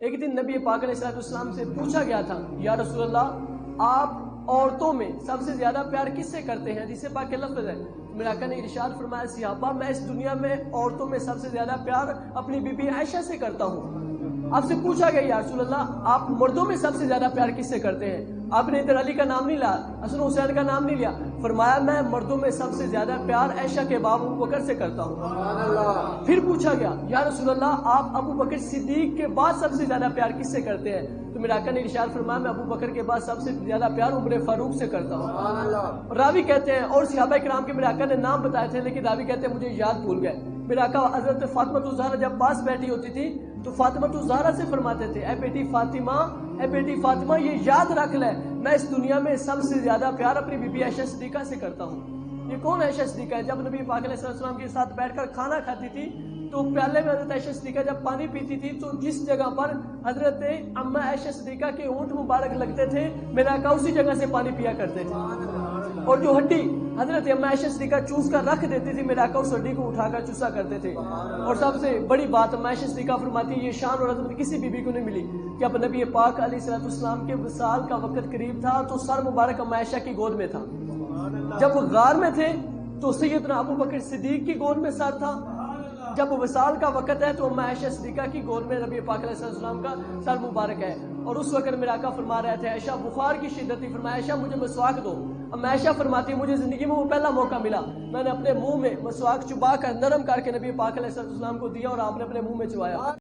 ایک دن نبی پاک علیہ السلام سے پوچھا گیا تھا، یا رسول اللہ آپ عورتوں میں سب سے زیادہ پیار کس سے کرتے ہیں؟ حدیث پاک کے لفظ ہے، میرے آقا نے ارشاد فرمایا، صحابہ میں اس دنیا میں عورتوں میں سب سے زیادہ پیار اپنی بی بی عائشہ سے کرتا ہوں۔ آپ سے پوچھا گیا، یا رسول اللہ آپ مردوں میں سب سے زیادہ پیار کس سے کرتے ہیں؟ آپ نے ادھر علی کا نام نہیں لیا، حسن حسین کا نام نہیں لیا، فرمایا میں مردوں میں سب سے زیادہ پیار عائشہ کے باب ابو بکر سے کرتا ہوں۔ پھر پوچھا گیا، یا رسول اللہ آپ ابو بکر صدیق کے بعد سب سے زیادہ پیار کس سے کرتے ہیں؟ تو میرے آقا نے ارشاد فرمایا میں ابو بکر کے بعد سب سے زیادہ پیار عمر فاروق سے کرتا ہوں۔ راوی کہتے ہیں، اور صحابہ کرام کے میرے آقا نے نام بتائے تھے لیکن راوی کہتے ہیں مجھے یاد بھول گئے۔ میرے آقا حضرت فاطمہ الزہرا جب پاس بیٹھی ہوتی تھی تو فاطمہ الزہرا سے فرماتے تھے، اے بیٹی فاطمہ یہ یاد رکھ لے میں اس دنیا میں سب سے زیادہ پیار اپنی بی بی عائشہ صدیقہ سے کرتا ہوں۔ یہ کون عائشہ صدیقہ ہے؟ جب نبی پاک علیہ السلام کے ساتھ بیٹھ کر کھانا کھاتی تھی تو پیالے میں حضرت عائشہ صدیقہ جب پانی پیتی تھی تو جس جگہ پر حضرت اما عائشہ صدیقہ کے اونٹ مبارک لگتے تھے میرے آقا اسی جگہ سے پانی پیا کرتے تھے، اور جو ہڈی حضرت اما عائشہ صدیقہ چوس کر رکھ دیتی تھی میرے آقا اس ہڈی کو اٹھا کر چوسا کرتے تھے۔ اور سب سے بڑی بات اما عائشہ صدیقہ فرماتی ہے، یہ شان اور عظمت کسی بی بی کو نہیں ملی کہ اب نبی پاک علیہ السلام کے وصال کا وقت قریب تھا تو سر مبارک اما عائشہ کی گود میں تھا، جب وہ غار میں تھے تو سیدنا ابو بکر صدیق کی گود میں سر تھا، جب وصال کا وقت ہے تو اما عائشہ صدیقہ کی گود میں نبی پاک علیہ السلام کا سر مبارک ہے۔ اور اس وقت میرے آقا فرما رہے تھے، عائشہ بخار کی شدت تھی، فرمایا عائشہ مجھے مسواک دو۔ اما عائشہ فرماتی مجھے زندگی میں وہ پہلا موقع ملا، میں نے اپنے منہ میں مسواک چبا کر نرم کر کے نبی پاک علیہ السلام کو دیا اور آپ نے اپنے منہ میں چبایا۔